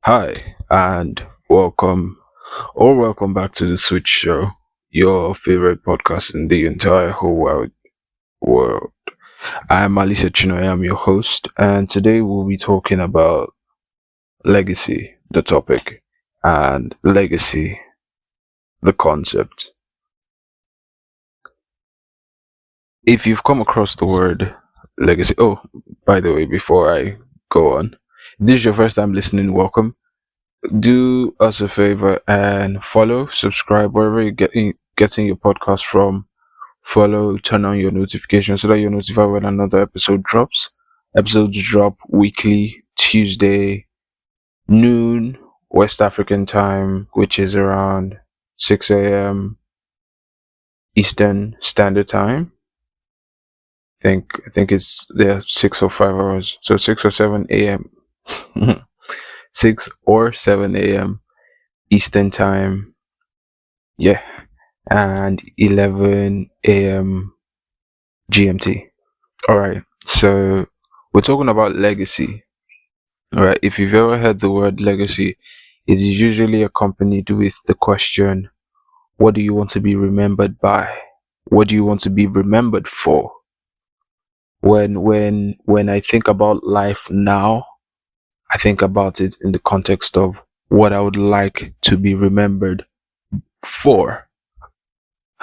Hi, and welcome back to the Switch Show, your favorite podcast in the entire whole wide world. I'm Alicia Chino, I'm your host, and today we'll be talking about legacy, the topic, and legacy, the concept. If you've come across the word legacy, oh, by the way, before I go on, if this is your first time listening, welcome. Do us a favor and follow, subscribe wherever you're getting your podcast from. Follow, turn on your notifications so that you're notified when another episode drops. Episodes drop weekly, Tuesday, noon, West African time, which is around 6 a.m. Eastern Standard Time. I think it's 6 or 5 hours. So 6 or 7 a.m. 6 or 7 a.m. Eastern time. Yeah. And 11 a.m. GMT. All right. So we're talking about legacy. All right. If you've ever heard the word legacy, it is usually accompanied with the question, what do you want to be remembered by? What do you want to be remembered for? When I think about life now, I think about it in the context of what I would like to be remembered for.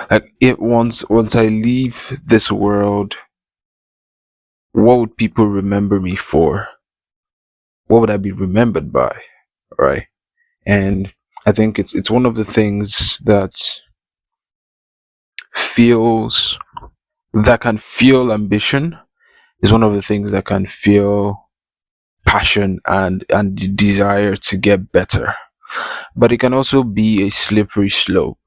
Like it once I leave this world, what would people remember me for? What would I be remembered by? Right. And I think it's one of the things feels that can feel ambition, is one of the things that can feel passion and the desire to get better. But it can also be a slippery slope.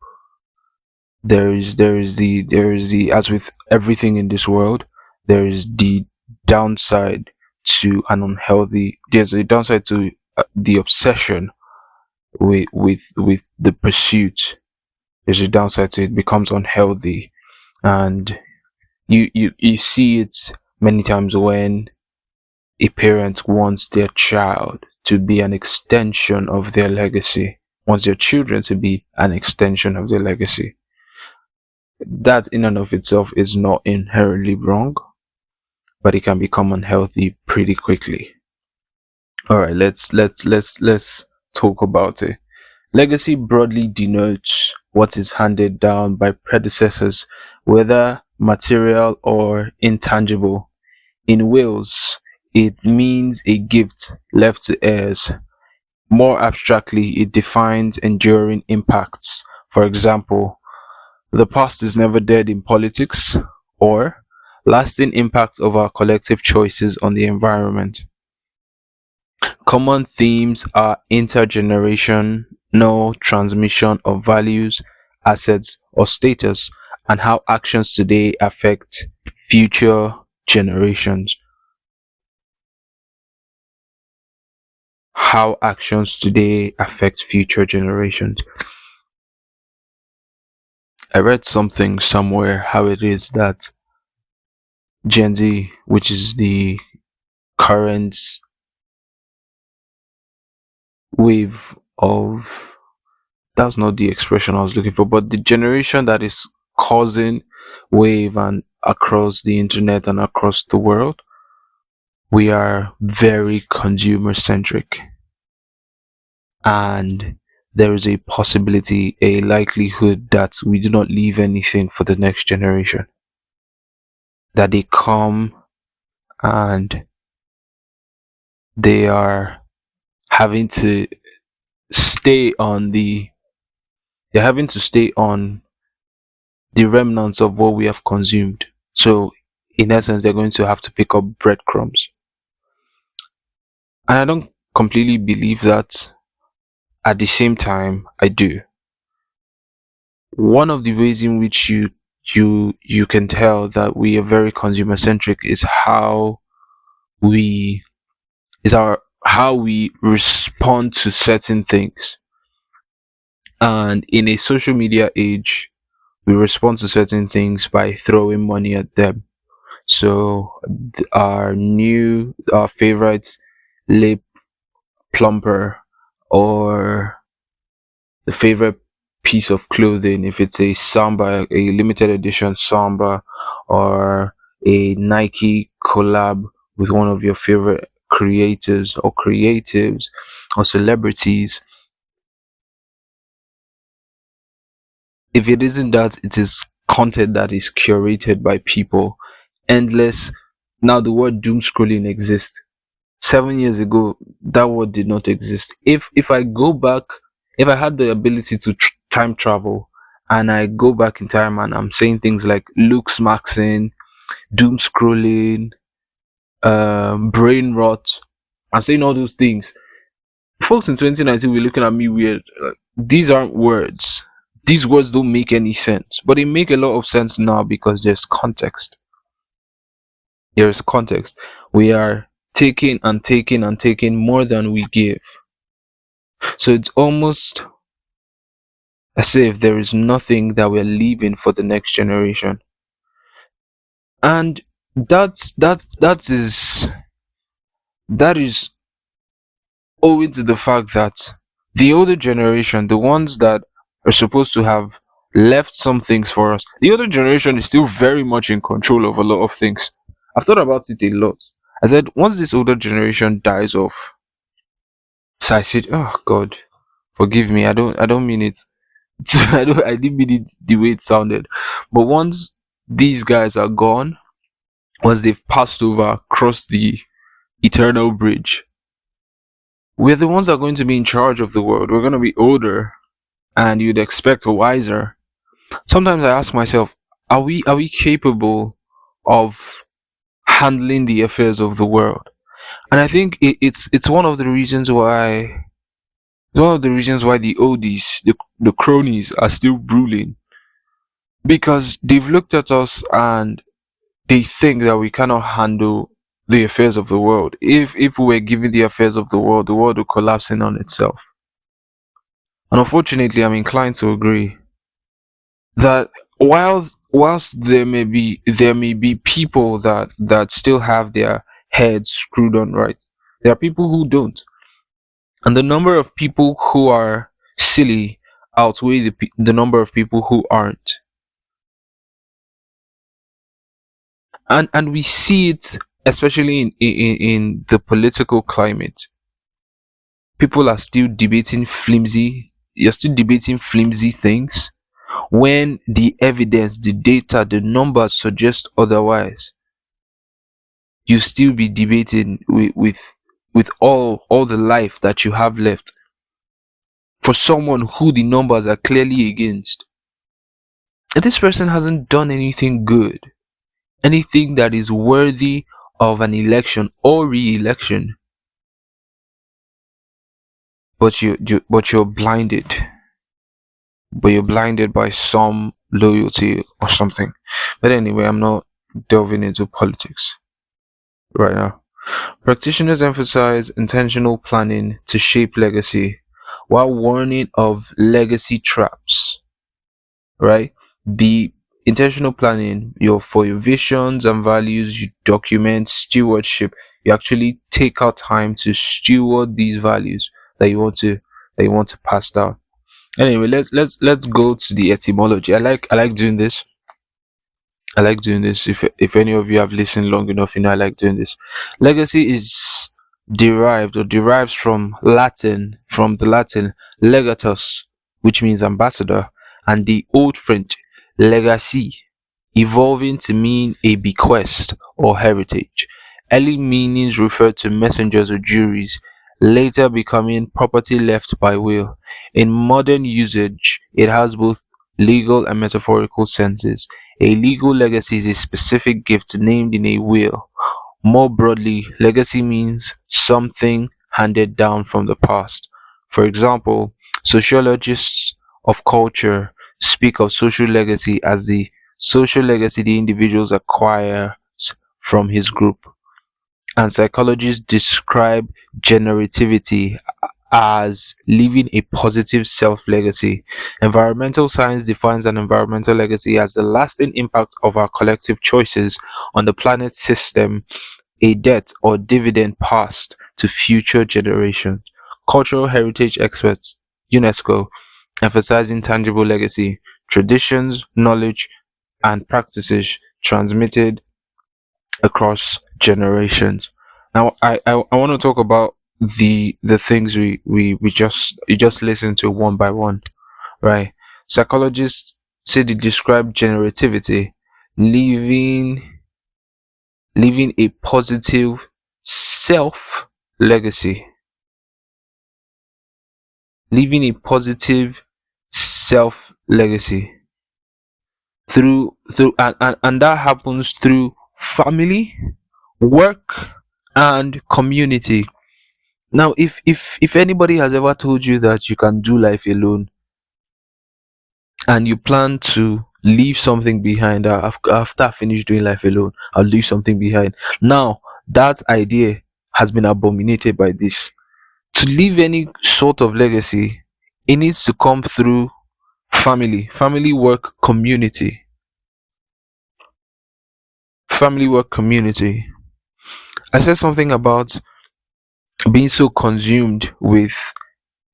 There is the as with everything in this world, there is the downside to an unhealthy. There's a downside to the obsession with the pursuit. There's a downside to it. It becomes unhealthy, and you see it many times when a parent wants their child to be an extension of their legacy, wants their children to be an extension of their legacy. That in and of itself is not inherently wrong, but it can become unhealthy pretty quickly. All right, let's talk about it. Legacy broadly denotes what is handed down by predecessors, whether material or intangible. In wills, it means a gift left to heirs. More abstractly, it defines enduring impacts. For example, the past is never dead in politics, or lasting impact of our collective choices on the environment. Common themes are intergenerational transmission of values, assets, or status, and how actions today affect future generations. How actions today affect future generations. I read something somewhere how it is that Gen Z, which is the current wave of, that's not the expression I was looking for, but the generation that is causing wave and across the internet and across the world, we are very consumer centric, and there is a possibility, a likelihood that we do not leave anything for the next generation, that they come and they are having to stay on the they're having to stay on the remnants of what we have consumed. So in essence, they're going to have to pick up breadcrumbs. And I don't completely believe that. At the same time, I do. One of the ways in which you can tell that we are very consumer centric is we how we respond to certain things. And in a social media age, we respond to certain things by throwing money at them. So our favorite lip plumper or the favorite piece of clothing, if it's a Samba, a limited edition Samba, or a Nike collab with one of your favorite creators or creatives or celebrities. If it isn't that, it is content that is curated by people. Endless. Now, the word doom scrolling exists. 7 years ago, that word did not exist. If I go back, if I had the ability to time travel, and I go back in time and I'm saying things like Luke's maxing, doom scrolling, brain rot, I'm saying all those things. Folks in 2019 were looking at me weird. Like, these aren't words. These words don't make any sense, but they make a lot of sense now because there's context. There's context. We are taking and taking and taking more than we give. So it's almost as if there is nothing that we're leaving for the next generation. And that is owing to the fact that the older generation, the ones that are supposed to have left some things for us, the older generation is still very much in control of a lot of things. I've thought about it a lot. I said once this older generation dies off, so I said, oh God, forgive me. I don't mean it. I didn't mean it the way it sounded. But once these guys are gone, once they've passed over, crossed the eternal bridge, we're the ones that are going to be in charge of the world. We're going to be older, and you'd expect wiser. Sometimes I ask myself, are we capable of handling the affairs of the world? And I think it's one of the reasons why the oldies, the cronies, are still ruling, because they've looked at us and they think that we cannot handle the affairs of the world. If we were given the affairs of the world would collapse in on itself. And unfortunately, I'm inclined to agree that whilst there may be people that still have their heads screwed on right, there are people who don't, and the number of people who are silly outweigh the number of people who aren't. And we see it especially in the political climate. People are still debating flimsy You're still debating flimsy things when the evidence, the data, the numbers suggest otherwise. You still be debating with all the life that you have left for someone who the numbers are clearly against. And this person hasn't done anything good, anything that is worthy of an election or re-election, but you're blinded. But you're blinded by some loyalty or something. But anyway, I'm not delving into politics right now. Practitioners emphasize intentional planning to shape legacy while warning of legacy traps, right? The intentional planning, for your visions and values, you document stewardship. You actually take out time to steward these values that you want to pass down. Anyway, let's go to the etymology. I like doing this. I like doing this. If any of you have listened long enough, I like doing this. Legacy is derived or derives from the Latin legatus, which means ambassador, and the Old French legacy, evolving to mean a bequest or heritage. Early meanings referred to messengers or juries, later becoming property left by will. In modern usage, it has both legal and metaphorical senses. A legal legacy is a specific gift named in a will. More broadly, legacy means something handed down from the past. For example, sociologists of culture speak of social legacy as the social legacy the individuals acquires from his group, and psychologists describe generativity as leaving a positive self legacy. Environmental science defines an environmental legacy as the lasting impact of our collective choices on the planet system, a debt or dividend passed to future generations. Cultural heritage experts, UNESCO, emphasizing tangible legacy, traditions, knowledge, and practices transmitted across generations. Now, I want to talk about the things we just you just listen to one by one, right? Psychologists say they describe generativity, leaving leaving a positive self legacy, leaving a positive self legacy and that happens through family, work, and community. Now, if anybody has ever told you that you can do life alone and you plan to leave something behind, after I finish doing life alone, I'll leave something behind. Now, that idea has been abominated by this. To leave any sort of legacy, it needs to come through family, work, community. Family, work, community. I said something about being so consumed with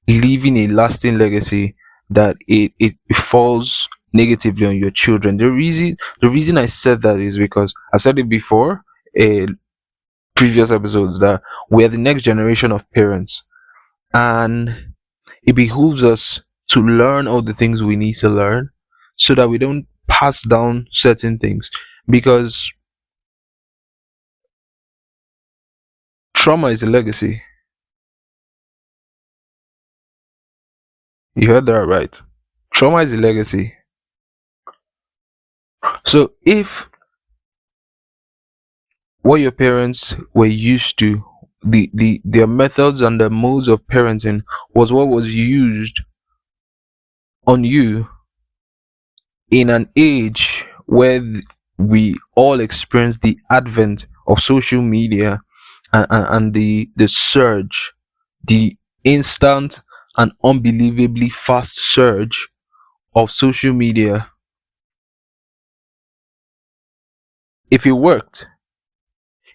leaving a lasting legacy that it falls negatively on your children. The reason I said that is because I said it before in previous episodes that we are the next generation of parents, and it behooves us to learn all the things we need to learn so that we don't pass down certain things, because trauma is a legacy. You heard that right. Trauma is a legacy. So if what your parents were used to, their methods and the modes of parenting was what was used on you in an age where we all experience the advent of social media, and the surge, the instant and unbelievably fast surge of social media. If it worked,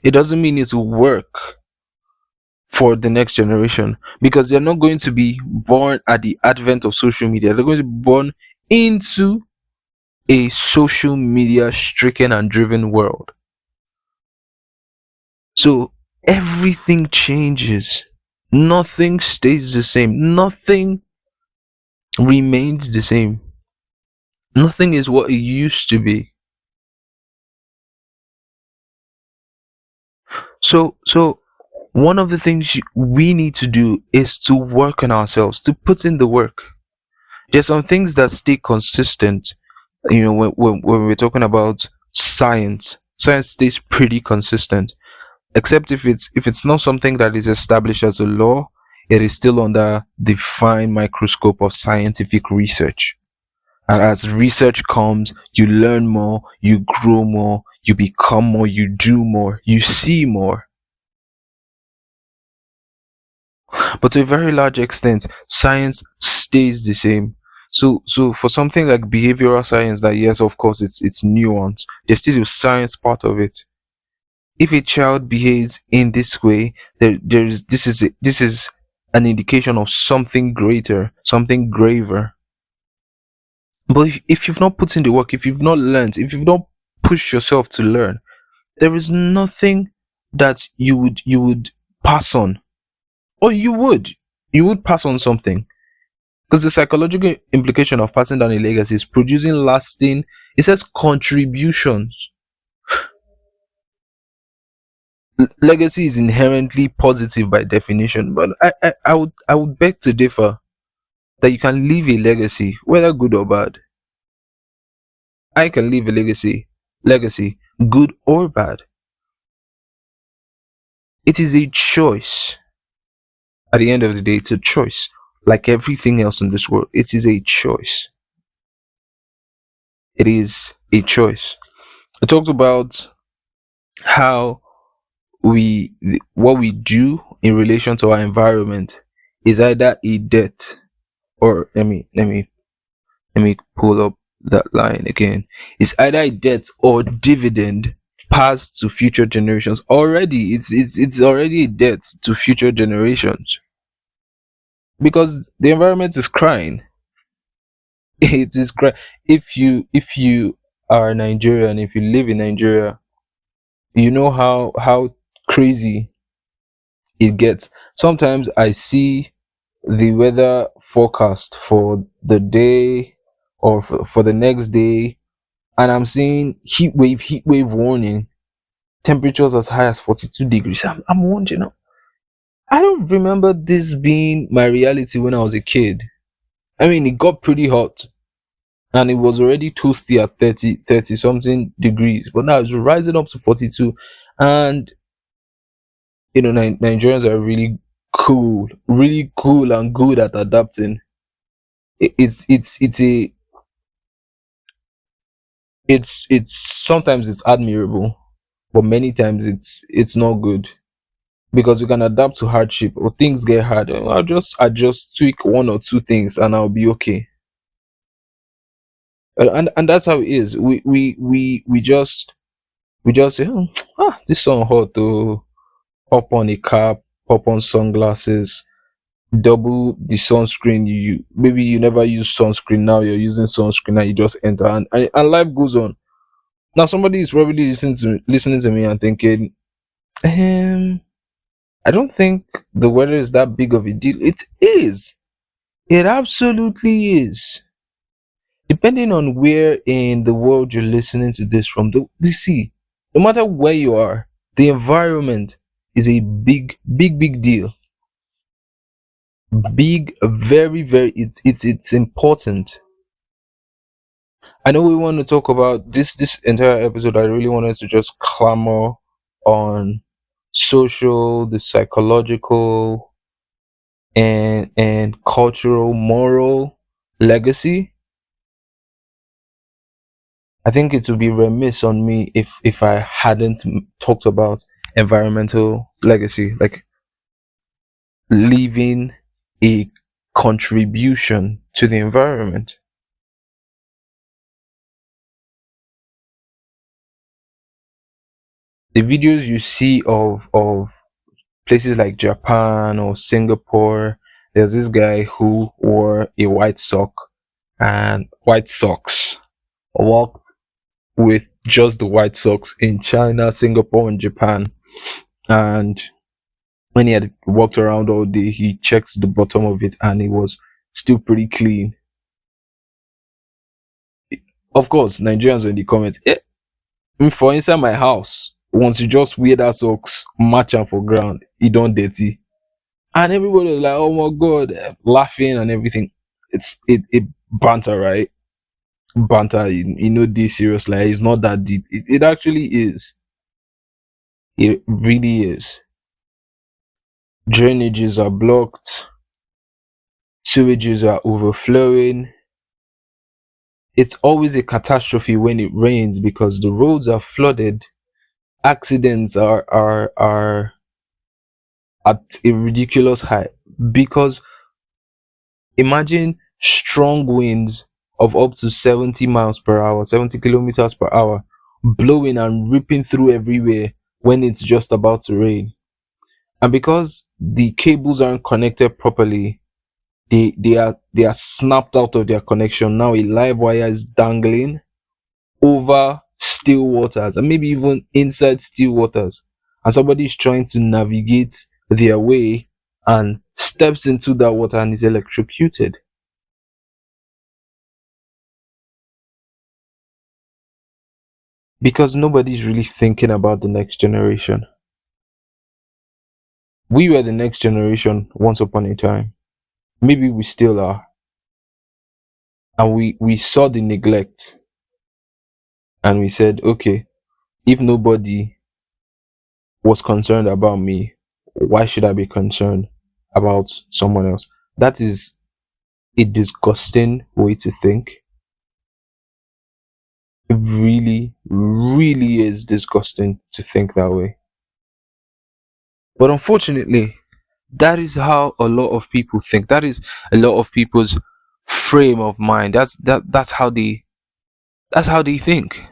it doesn't mean it will work for the next generation, because they're not going to be born at the advent of social media. They're going to be born into a social media stricken and driven world. So everything changes. Nothing stays the same. Nothing remains the same. Nothing is what it used to be. So one of the things we need to do is to work on ourselves, to put in the work. There's some things that stay consistent. When we're talking about science stays pretty consistent, except if it's not something that is established as a law. It is still under the fine microscope of scientific research. And as research comes, you learn more, you grow more, you become more, you do more, you see more. But to a very large extent, science stays the same. So for something like behavioral science, that yes, of course, it's nuanced. There's still a science part of it. If a child behaves in this way, there's this is an indication of something greater, something graver. But if you've not put in the work, if you've not learned, if you've not pushed yourself to learn, there is nothing that you would pass on. Or you would pass on something, because the psychological implication of passing down a legacy is producing lasting, it says, contributions. Legacy is inherently positive by definition, but I would beg to differ that you can leave a legacy, whether good or bad. I can leave a legacy, good or bad. It is a choice. At the end of the day, it's a choice. Like everything else in this world, it is a choice. It is a choice. I talked about how we what we do in relation to our environment is either a debt, or let me pull up that line again. It's either a debt or dividend passed to future generations. Already, it's already a debt to future generations. because the environment is crying. It is crying. If you are Nigerian, if you live in Nigeria, you know how crazy it gets. Sometimes I see the weather forecast for the day or for the next day, and I'm seeing heat wave warning, temperatures as high as 42 degrees. I'm wondering, I don't remember this being my reality when I was a kid. I mean, it got pretty hot and it was already toasty at 30 something degrees, but now it's rising up to 42. And Nigerians are really cool and good at adapting. It's sometimes it's admirable, but many times it's not good, because we can adapt to hardship. Or things get hard, I'll just adjust, tweak one or two things, and I'll be okay. And that's how it is. We just say, "Oh, this sun hot to pop on a cap, pop on sunglasses, double the sunscreen. You maybe you never use sunscreen, now you're using sunscreen, and you just enter, and life goes on. Now somebody is probably listening to me and thinking, um I don't think the weather is that big of a deal. It is. It absolutely is. Depending on where in the world you're listening to this from, the see, no matter where you are, the environment is a big deal. Big, very, very. It's important. I know we want to talk about this entire episode. I really wanted to just clamor on social, the psychological, and cultural, moral legacy. I think it would be remiss on me if I hadn't talked about environmental legacy, like leaving a contribution to the environment. The videos you see of places like Japan or Singapore, there's this guy who wore a white sock and white socks, walked with just the white socks in China, Singapore, and Japan. And when he had walked around all day, he checks the bottom of it and it was still pretty clean. Of course, Nigerians were in the comments, for inside my house, once you just wear that socks, match am for ground, e don dirty. And everybody was like, oh my god, laughing and everything. It banter, right? Banter, this serious, like it's not that deep. It actually is. It really is. Drainages are blocked, sewages are overflowing. It's always a catastrophe when it rains because the roads are flooded. Accidents are at a ridiculous high, because imagine strong winds of up to 70 miles per hour, 70 kilometers per hour, blowing and ripping through everywhere when it's just about to rain. And because the cables aren't connected properly, they are snapped out of their connection. Now a live wire is dangling over still waters and maybe even inside still waters, and somebody is trying to navigate their way and steps into that water and is electrocuted. Because nobody's really thinking about the next generation. We were the next generation once upon a time. Maybe we still are. And we saw the neglect and we said, okay, if nobody was concerned about me, why should I be concerned about someone else? That is a disgusting way to think. It really, really is disgusting to think that way. But unfortunately, that is how a lot of people think. That is a lot of people's frame of mind. That's how they think.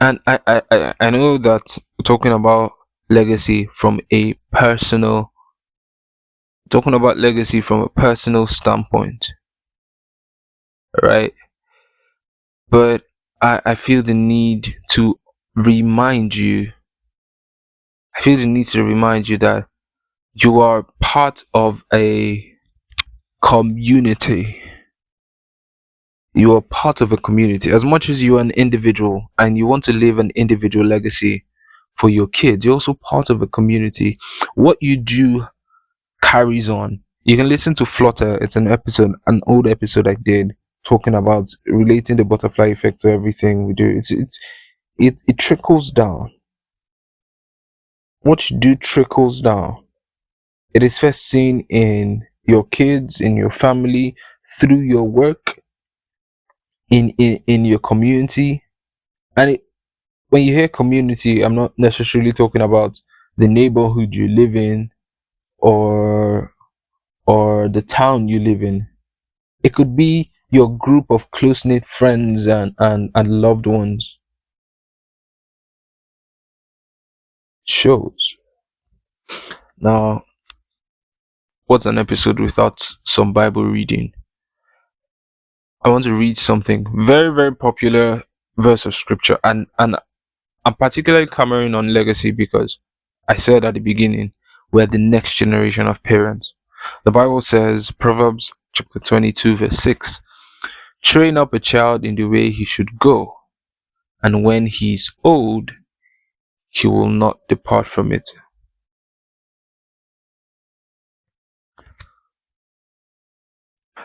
And I know that talking about legacy from a personal talking about legacy from a personal standpoint, right? But I feel the need to remind you, I feel the need to remind you that you are part of a community. You are part of a community. As much as you are an individual and you want to leave an individual legacy for your kids, you're also part of a community. What you do carries on. You can listen to Flutter. It's an old episode I did talking about relating the butterfly effect to everything we do. It trickles down. What you do trickles down. It is first seen in your kids, in your family, through your work, in your community. And when you hear community, I'm not necessarily talking about the neighborhood you live in, or the town you live in. It could be your group of close knit friends and loved ones. Shows. Now, what's an episode without some Bible reading? I want to read something very, very popular verse of scripture, and I'm particularly clamoring on legacy because I said at the beginning, we're the next generation of parents. The Bible says, Proverbs chapter 22, verse 6, train up a child in the way he should go, and when he's old, he will not depart from it.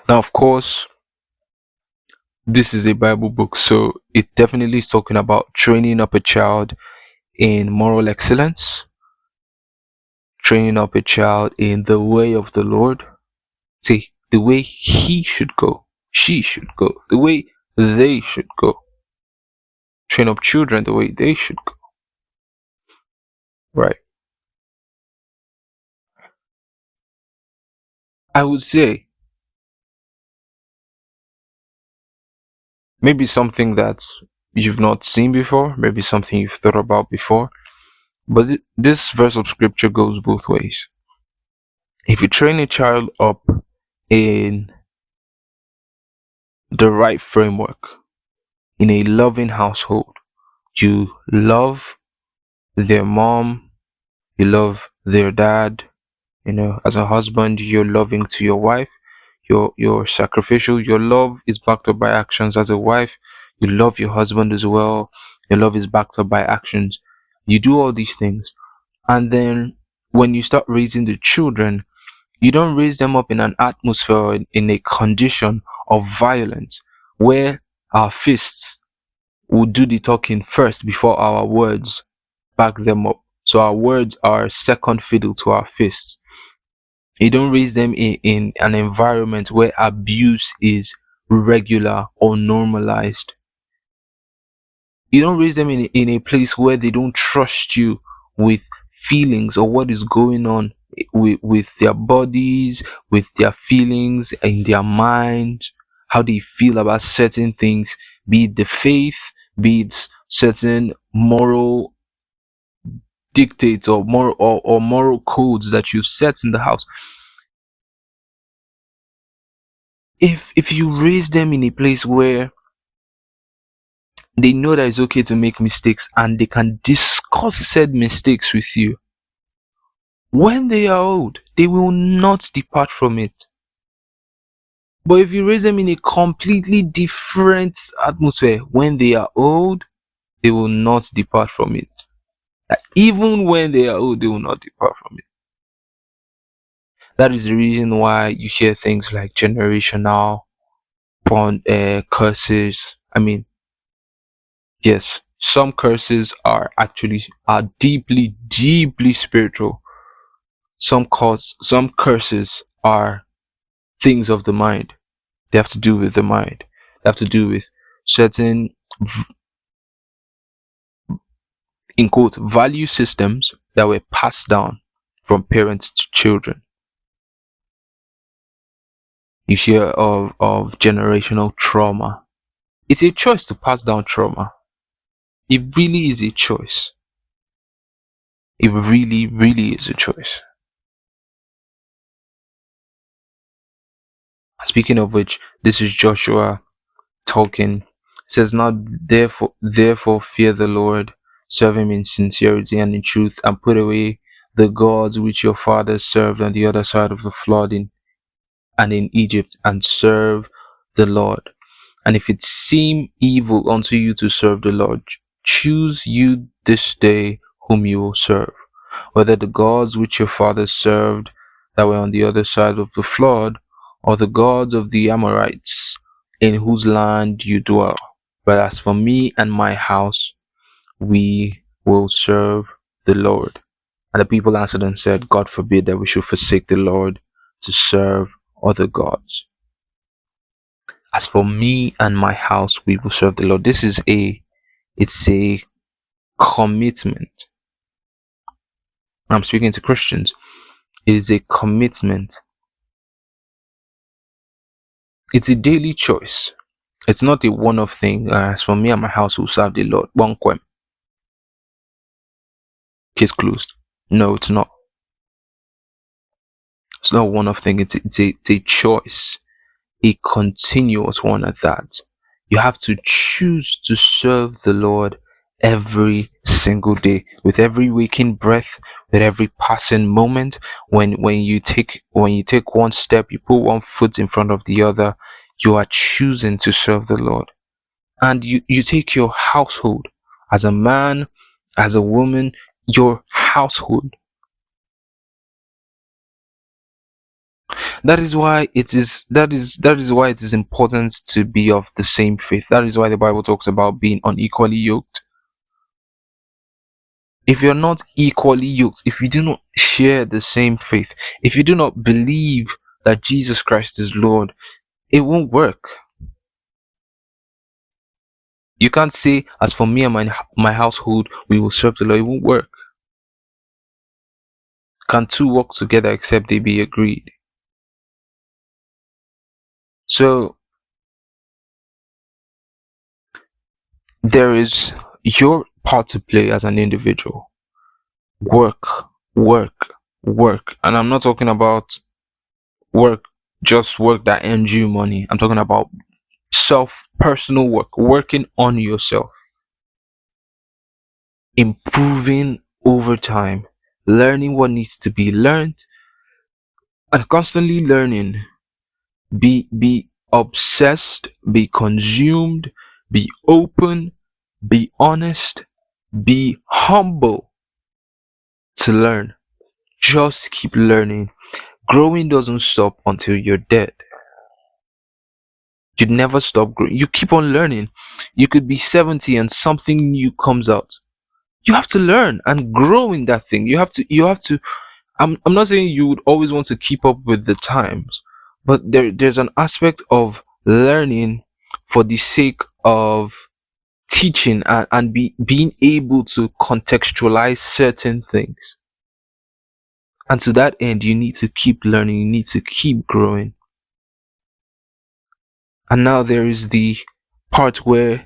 Now, of course, this is a Bible book, so it definitely is talking about training up a child in moral excellence, training up a child in the way of the Lord. See, the way he should go, she should go, the way they should go. Train up children the way they should go. Right. I would say maybe something that you've not seen before, maybe something you've thought about before. But this verse of scripture goes both ways. If you train a child up in the right framework, in a loving household, you love their mom, you love their dad, as a husband, you're loving to your wife, you're sacrificial, your love is backed up by actions. As a wife, you love your husband as well, your love is backed up by actions. You do all these things, and then when you start raising the children, you don't raise them up in an atmosphere or in a condition of violence where our fists will do the talking first before our words back them up. So our words are second fiddle to our fists. You don't raise them in an environment where abuse is regular or normalized. You don't raise them in a place where they don't trust you with feelings or what is going on with their bodies, with their feelings, in their mind, how they feel about certain things, be it the faith, be it certain moral dictates or moral codes that you set in the house. If you raise them in a place where they know that it's okay to make mistakes and they can discuss said mistakes with you, when they are old, they will not depart from it. But if you raise them in a completely different atmosphere, when they are old, they will not depart from it. Like, even when they are old, they will not depart from it. That is the reason why you hear things like generational curses. I mean, yes, some curses are deeply, deeply spiritual. Some curses are things of the mind. They have to do with the mind. They have to do with certain, in quote, value systems that were passed down from parents to children. You hear of generational trauma. It's a choice to pass down trauma. It really is a choice. It really, really is a choice. Speaking of which, this is Joshua talking. It says, "Now therefore fear the Lord, serve him in sincerity and in truth, and put away the gods which your fathers served on the other side of the flood and in Egypt, and serve the Lord. And if it seem evil unto you to serve the Lord, choose you this day whom you will serve, whether the gods which your fathers served that were on the other side of the flood, or the gods of the Amorites in whose land you dwell. But as for me and my house, we will serve the Lord." And the people answered and said, "God forbid that we should forsake the Lord to serve other gods. As for me and my house, we will serve the Lord." It's a commitment. I'm speaking to Christians. It is a commitment. It's a daily choice. It's not a one-off thing. As for me and my house, will serve the Lord. One quem. Case closed. No, it's not. It's not a one-off thing. It's a choice, a continuous one at that. You have to choose to serve the Lord every single day, with every waking breath, with every passing moment. When you take one step, you put one foot in front of the other, you are choosing to serve the Lord. And you take your household, as a man, as a woman, your household. That is why it is important to be of the same faith. That is why the Bible talks about being unequally yoked. If you're not equally yoked, if you do not share the same faith, if you do not believe that Jesus Christ is Lord, it won't work. You can't say, "As for me and my household, we will serve the Lord." It won't work. Can two walk together except they be agreed? So there is your part to play as an individual. Work, work, work. And I'm not talking about work, just work that earns you money. I'm talking about personal work, working on yourself, improving over time, learning what needs to be learned, and constantly learning. Be obsessed, be consumed, be open, be honest, be humble to learn. Just keep learning. Growing doesn't stop until you're dead. You never stop growing. You keep on learning. You could be 70 and something new comes out. You have to learn and grow in that thing. You have to I'm not saying you would always want to keep up with the times, but there's an aspect of learning for the sake of teaching, and being able to contextualize certain things. And to that end, you need to keep learning, you need to keep growing. And now there is the part the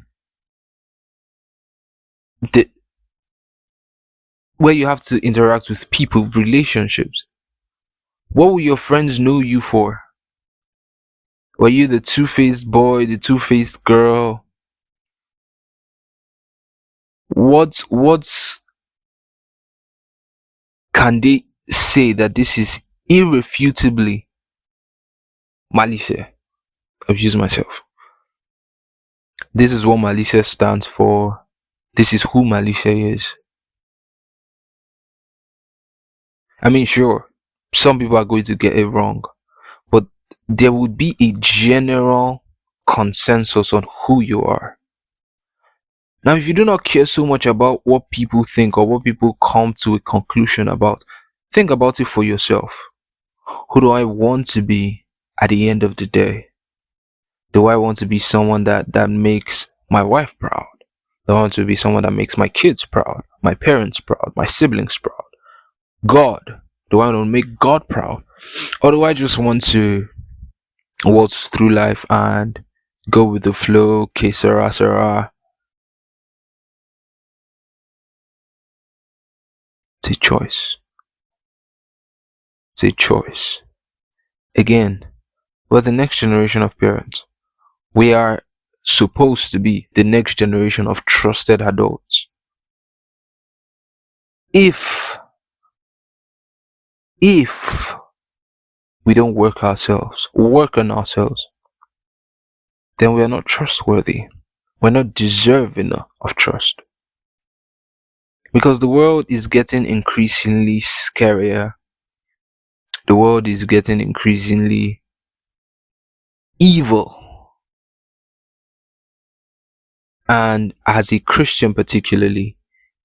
where you have to interact with people, relationships. What will your friends know you for? Were you the two-faced boy, the two-faced girl? What can they say that this is irrefutably Malice? I've used myself. This is what Malice stands for. This is who Malice is. I mean, sure, some people are going to get it wrong, but there would be a general consensus on who you are. Now, if you do not care so much about what people think or what people come to a conclusion about, think about it for yourself. Who do I want to be at the end of the day? Do I want to be someone that makes my wife proud? Do I want to be someone that makes my kids proud, my parents proud, my siblings proud? God, do I want to make God proud? Or do I just want to waltz through life and go with the flow, que sera, sera? It's a choice. It's a choice. Again, We're the next generation of parents. We are supposed to be the next generation of trusted adults. If if we don't work on ourselves, then we are not trustworthy. We're not deserving of trust. Because the world is getting increasingly scarier. The world is getting increasingly evil. And as a Christian, particularly,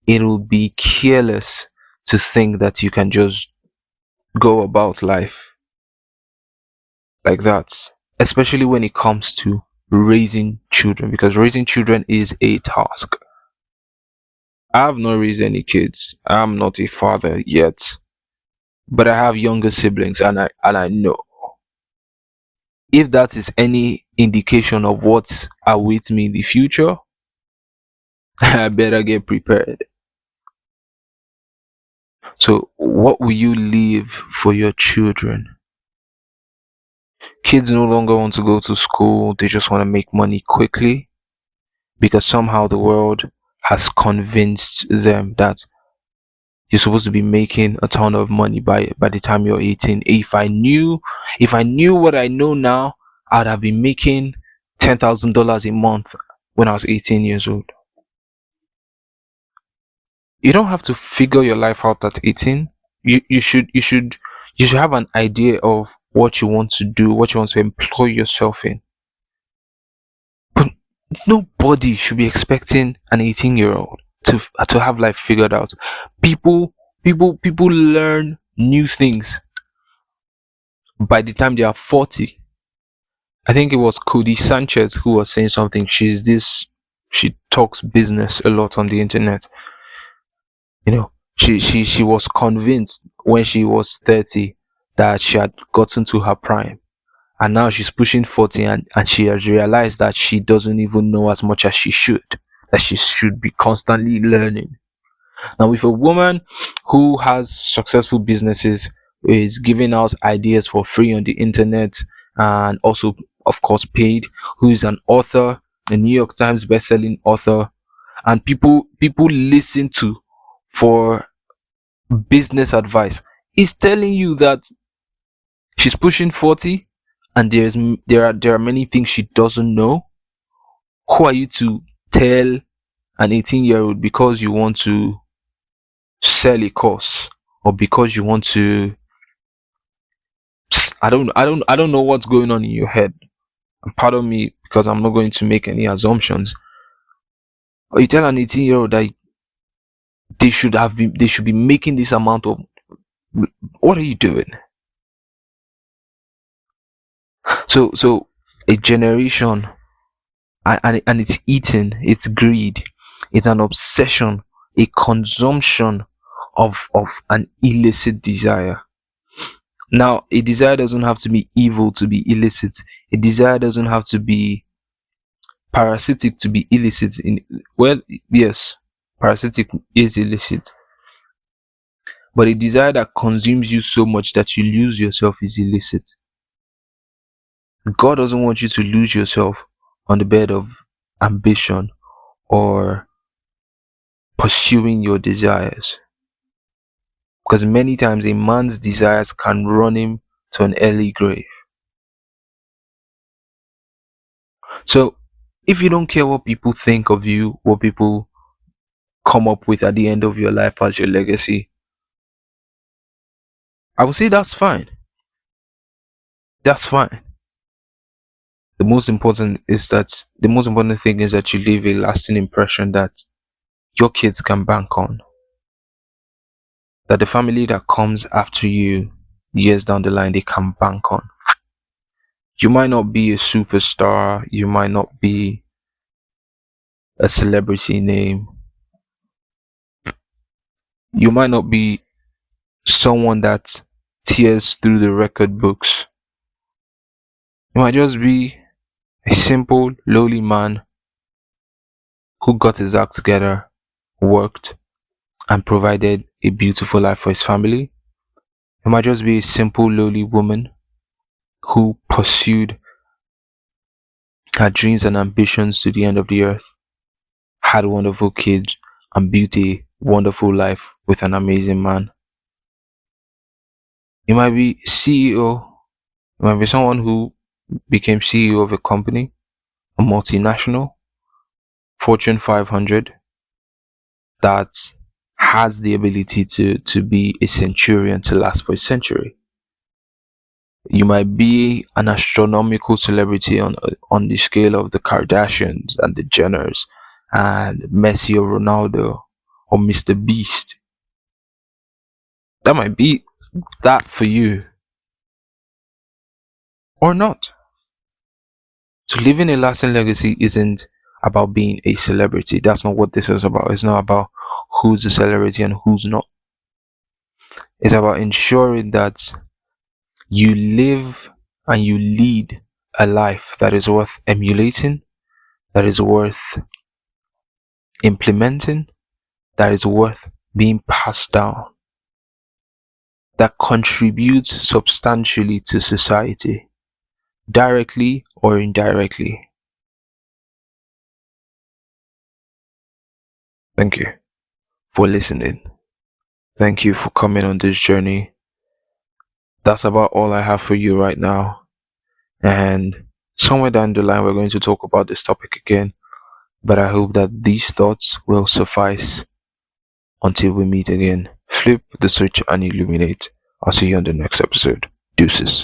it will be careless to think that you can just go about life like that, especially when it comes to raising children, because raising children is a task. I have not raised any kids. I'm not a father yet, but I have younger siblings, and I know if that is any indication of what awaits me in the future, I better get prepared. So, what will you leave for your children? Kids no longer want to go to school, they just want to make money quickly because somehow the world has convinced them that you're supposed to be making a ton of money by the time you're 18. If I knew what I know now, I'd have been making $10,000 a month when I was 18 years old. You don't have to figure your life out at 18. You should have an idea of what you want to do, what you want to employ yourself in. But nobody should be expecting an 18-year-old to have life figured out. People learn new things by the time they are 40. I think it was Cody Sanchez who was saying something. She talks business a lot on the internet. She was convinced when she was 30 that she had gotten to her prime, and now she's pushing 40, and she has realized that she doesn't even know as much as she should, that she should be constantly learning. Now, if a woman who has successful businesses is giving out ideas for free on the internet, and also, of course, paid, who is an author, a New York Times best-selling author, and people listen to for business advice, is telling you that she's pushing 40 and there are many things she doesn't know. Who are you to tell an 18-year-old because you want to sell a course, or because you want to, I don't know what's going on in your head, and pardon me because I'm not going to make any assumptions. Or you tell an 18-year-old that they should be making this amount of, what are you doing? So a generation, and it's eating, it's greed, it's an obsession, a consumption of an illicit desire. Now, a desire doesn't have to be evil to be illicit. A desire doesn't have to be parasitic to be illicit. Well, yes, parasitic is illicit, but a desire that consumes you so much that you lose yourself is illicit. God doesn't want you to lose yourself on the bed of ambition or pursuing your desires, because many times a man's desires can run him to an early grave. So if you don't care what people think of you, what people come up with at the end of your life as your legacy, I would say that's fine. That's fine. The most important thing is that you leave a lasting impression that your kids can bank on, that the family that comes after you years down the line, they can bank on. You might not be a superstar, you might not be a celebrity name, you might not be someone that tears through the record books. You might just be a simple, lowly man who got his act together, worked, and provided a beautiful life for his family. You might just be a simple, lowly woman who pursued her dreams and ambitions to the end of the earth, had wonderful kids, and built a wonderful life with an amazing man. You might be CEO, you might be someone who became CEO of a company, a multinational, Fortune 500, that has the ability to be a centurion, to last for a century. You might be an astronomical celebrity on the scale of the Kardashians and the Jenners and Messi or Ronaldo or Mr. Beast. That might be that for you or not. So leaving a lasting legacy isn't about being a celebrity. That's not what this is about. It's not about who's a celebrity and who's not. It's about ensuring that you live and you lead a life that is worth emulating, that is worth implementing, that is worth being passed down, that contributes substantially to society, directly or indirectly. Thank you for listening. Thank you for coming on this journey. That's about all I have for you right now. And somewhere down the line, we're going to talk about this topic again. But I hope that these thoughts will suffice until we meet again. Flip the switch and illuminate. I'll see you on the next episode. Deuces.